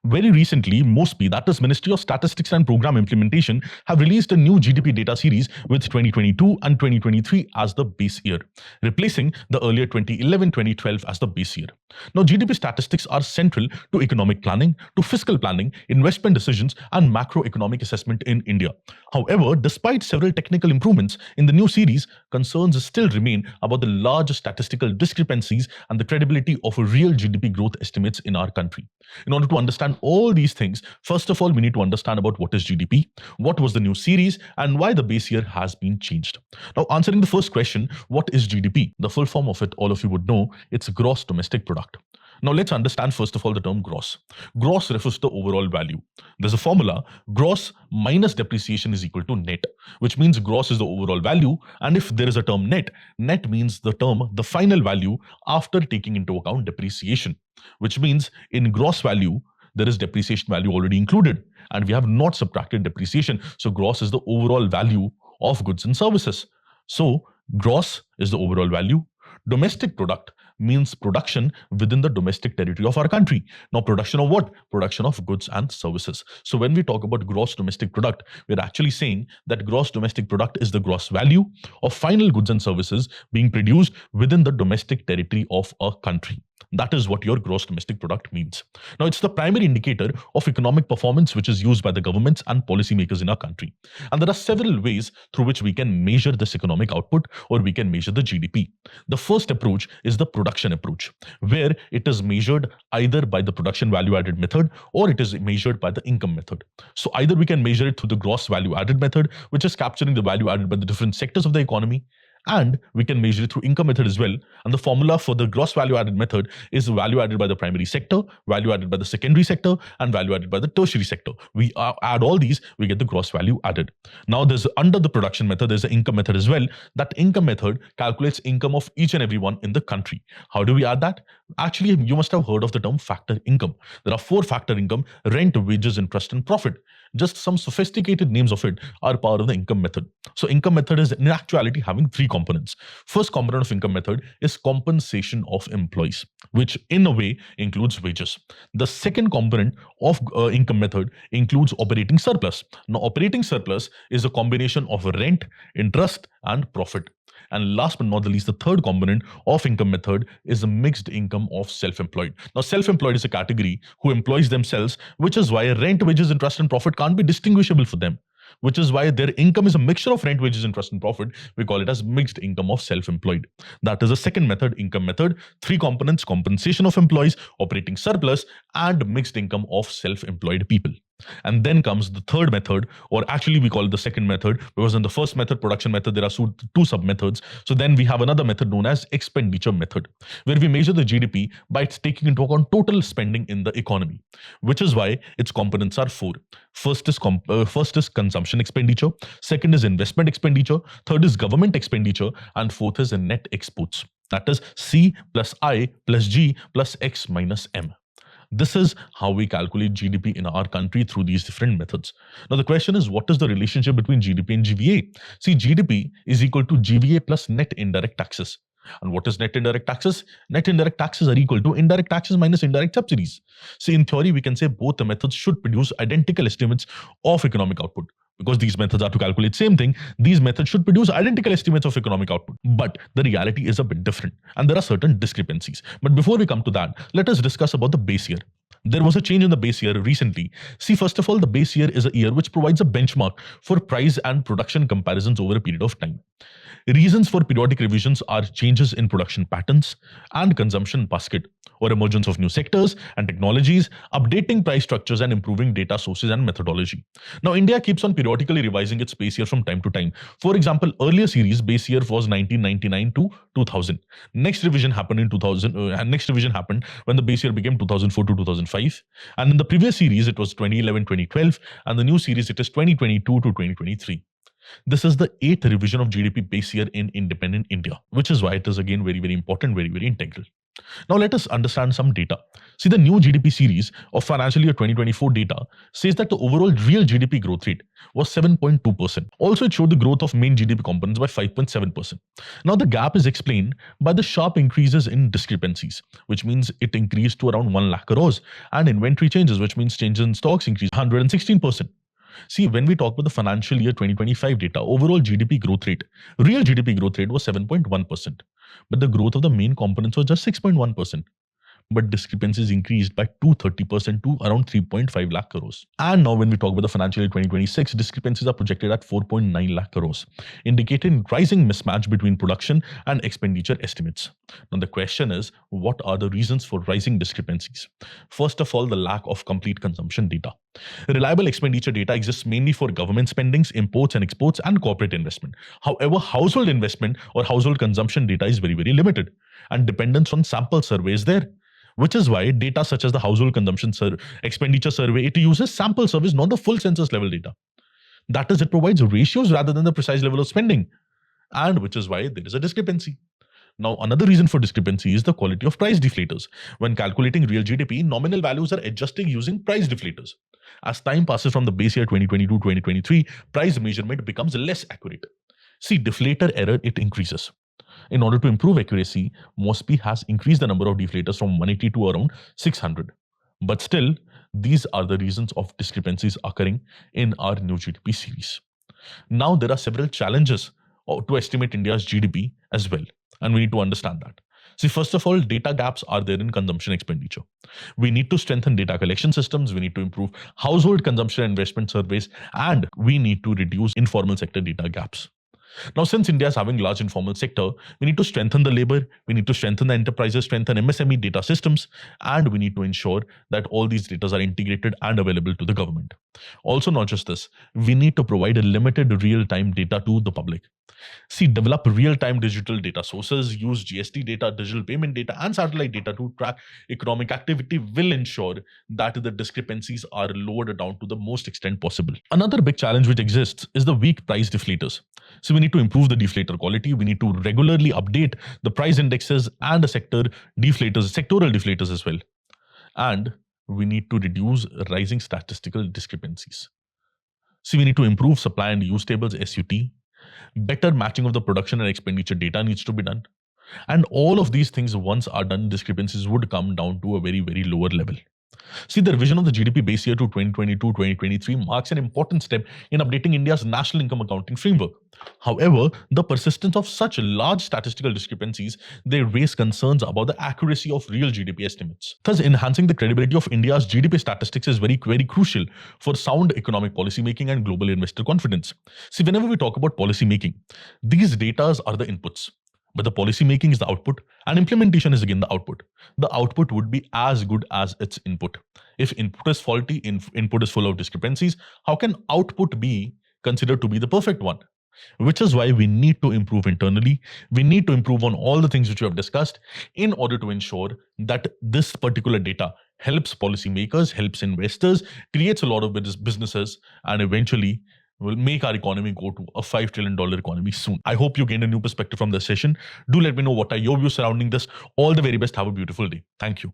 Very recently, MOSPI, that is Ministry of Statistics and Program Implementation, have released a new GDP data series with 2022 and 2023 as the base year, replacing the earlier 2011-2012 as the base year. Now, GDP statistics are central to economic planning, to fiscal planning, investment decisions, and macroeconomic assessment in India. However, despite several technical improvements in the new series, concerns still remain about the large statistical discrepancies and the credibility of real GDP growth estimates in our country. In order to understand all these things, first of all, we need to understand about what is GDP, what was the new series, and why the base year has been changed. Now, answering the first question, what is GDP? The full form of it, all of you would know, it's gross domestic product. Now, let's understand first of all the term gross. Gross refers to the overall value. There's a formula, gross minus depreciation is equal to net, which means gross is the overall value, and if there is a term net, net means the final value after taking into account depreciation, which means in gross value, there is depreciation value already included, and we have not subtracted depreciation. So gross is the overall value of goods and services. So gross is the overall value. Domestic product means production within the domestic territory of our country. Now, production of what? Production of goods and services. So when we talk about gross domestic product, we're actually saying that gross domestic product is the gross value of final goods and services being produced within the domestic territory of a country. That is what your gross domestic product means. Now, it's the primary indicator of economic performance which is used by the governments and policymakers in our country. And there are several ways through which we can measure this economic output, or we can measure the GDP. The first approach is the production approach, where it is measured either by the production value added method or it is measured by the income method. So either we can measure it through the gross value added method, which is capturing the value added by the different sectors of the economy, and we can measure it through income method as well. And the formula for the gross value added method is value added by the primary sector, value added by the secondary sector, and value added by the tertiary sector. We add all these, we get the gross value added. Now, there's under the production method, there's the income method as well. That income method calculates income of each and everyone in the country. How do we add that? Actually, you must have heard of the term factor income. There are 4 factor income: rent, wages, interest, and profit. Just some sophisticated names of it are part of the income method. So income method is in actuality having 3 components. First component of income method is compensation of employees, which in a way includes wages. The second component of income method includes operating surplus. Now, operating surplus is a combination of rent, interest, and profit. And last but not the least, the third component of income method is a mixed income of self-employed. Now, self-employed is a category who employs themselves, which is why rent, wages, interest, and profit can't be distinguishable for them, which is why their income is a mixture of rent, wages, interest, and profit. We call it as mixed income of self-employed. That is the second method, income method. 3 components: compensation of employees, operating surplus, and mixed income of self-employed people. And then comes the third method, or actually we call it the second method, because in the first method, production method, there are 2 sub-methods. So then we have another method known as expenditure method, where we measure the GDP by taking into account total spending in the economy, which is why its components are 4. First is consumption expenditure, second is investment expenditure, third is government expenditure, and fourth is net exports. That is C plus I plus G plus X minus M. This is how we calculate GDP in our country through these different methods. Now, the question is, what is the relationship between GDP and GVA? See, GDP is equal to GVA plus net indirect taxes. And what is net indirect taxes? Net indirect taxes are equal to indirect taxes minus indirect subsidies. See, in theory, we can say both the methods should produce identical estimates of economic output. Because these methods are to calculate same thing, these methods should produce identical estimates of economic output. But the reality is a bit different, and there are certain discrepancies. But before we come to that, let us discuss about the base year. There was a change in the base year recently. See, first of all, the base year is a year which provides a benchmark for price and production comparisons over a period of time. Reasons for periodic revisions are changes in production patterns and consumption basket, or emergence of new sectors and technologies, updating price structures, and improving data sources and methodology. Now, India keeps on periodically revising its base year from time to time. For example, earlier series base year was 1999 to 2000. Next revision happened in 2000, and next revision happened when the base year became 2004 to 2005. And in the previous series, it was 2011-2012, and the new series, it is 2022 to 2023. This is the 8th revision of GDP base year in independent India, which is why it is again very, very important, very, very integral. Now let us understand some data. See, the new GDP series of financial year 2024 data says that the overall real GDP growth rate was 7.2%. Also, it showed the growth of main GDP components by 5.7%. Now, the gap is explained by the sharp increases in discrepancies, which means it increased to around 1 lakh crores, and inventory changes, which means changes in stocks increased 116%. See, when we talk about the financial year 2025 data, overall GDP growth rate, real GDP growth rate was 7.1%, but the growth of the main components was just 6.1%. But discrepancies increased by 230% to around 3.5 lakh crores. And now when we talk about the financial year 2026, discrepancies are projected at 4.9 lakh crores, indicating rising mismatch between production and expenditure estimates. Now the question is, what are the reasons for rising discrepancies? First of all, the lack of complete consumption data. Reliable expenditure data exists mainly for government spendings, imports and exports, and corporate investment. However, household investment or household consumption data is very, very limited, and dependence on sample surveys there. Which is why data such as the household consumption expenditure survey, it uses sample surveys, not the full census level data. That is, it provides ratios rather than the precise level of spending, and which is why there is a discrepancy. Now, another reason for discrepancy is the quality of price deflators. When calculating real GDP, nominal values are adjusted using price deflators. As time passes from the base year 2022-2023, price measurement becomes less accurate. See, deflator error, it increases. In order to improve accuracy, MOSPI has increased the number of deflators from 180 to around 600. But still, these are the reasons of discrepancies occurring in our new GDP series. Now, there are several challenges to estimate India's GDP as well, and we need to understand that. See, first of all, data gaps are there in consumption expenditure. We need to strengthen data collection systems, we need to improve household consumption investment surveys, and we need to reduce informal sector data gaps. Now, since India is having large informal sector, we need to strengthen the labor, we need to strengthen the enterprises, strengthen MSME data systems, and we need to ensure that all these data are integrated and available to the government. Also, not just this, we need to provide a limited real-time data to the public. See, develop real-time digital data sources, use GST data, digital payment data, and satellite data to track economic activity will ensure that the discrepancies are lowered down to the most extent possible. Another big challenge which exists is the weak price deflators. So we need to improve the deflator quality. We need to regularly update the price indexes and the sectoral deflators as well. And we need to reduce rising statistical discrepancies. So we need to improve supply and use tables, SUT. Better matching of the production and expenditure data needs to be done. And all of these things, once are done, discrepancies would come down to a very, very lower level. See, the revision of the GDP base year to 2022-2023 marks an important step in updating India's national income accounting framework. However, the persistence of such large statistical discrepancies, they raise concerns about the accuracy of real GDP estimates. Thus, enhancing the credibility of India's GDP statistics is very, very crucial for sound economic policy making and global investor confidence. See, whenever we talk about policy making, these data are the inputs. But the policy making is the output, and implementation is again the output. The output would be as good as its input. If input is faulty, input is full of discrepancies, how can output be considered to be the perfect one? Which is why we need to improve internally. We need to improve on all the things which we have discussed in order to ensure that this particular data helps policymakers, helps investors, creates a lot of businesses, and eventually will make our economy go to a $5 trillion economy soon. I hope you gained a new perspective from this session. Do let me know what are your views surrounding this. All the very best. Have a beautiful day. Thank you.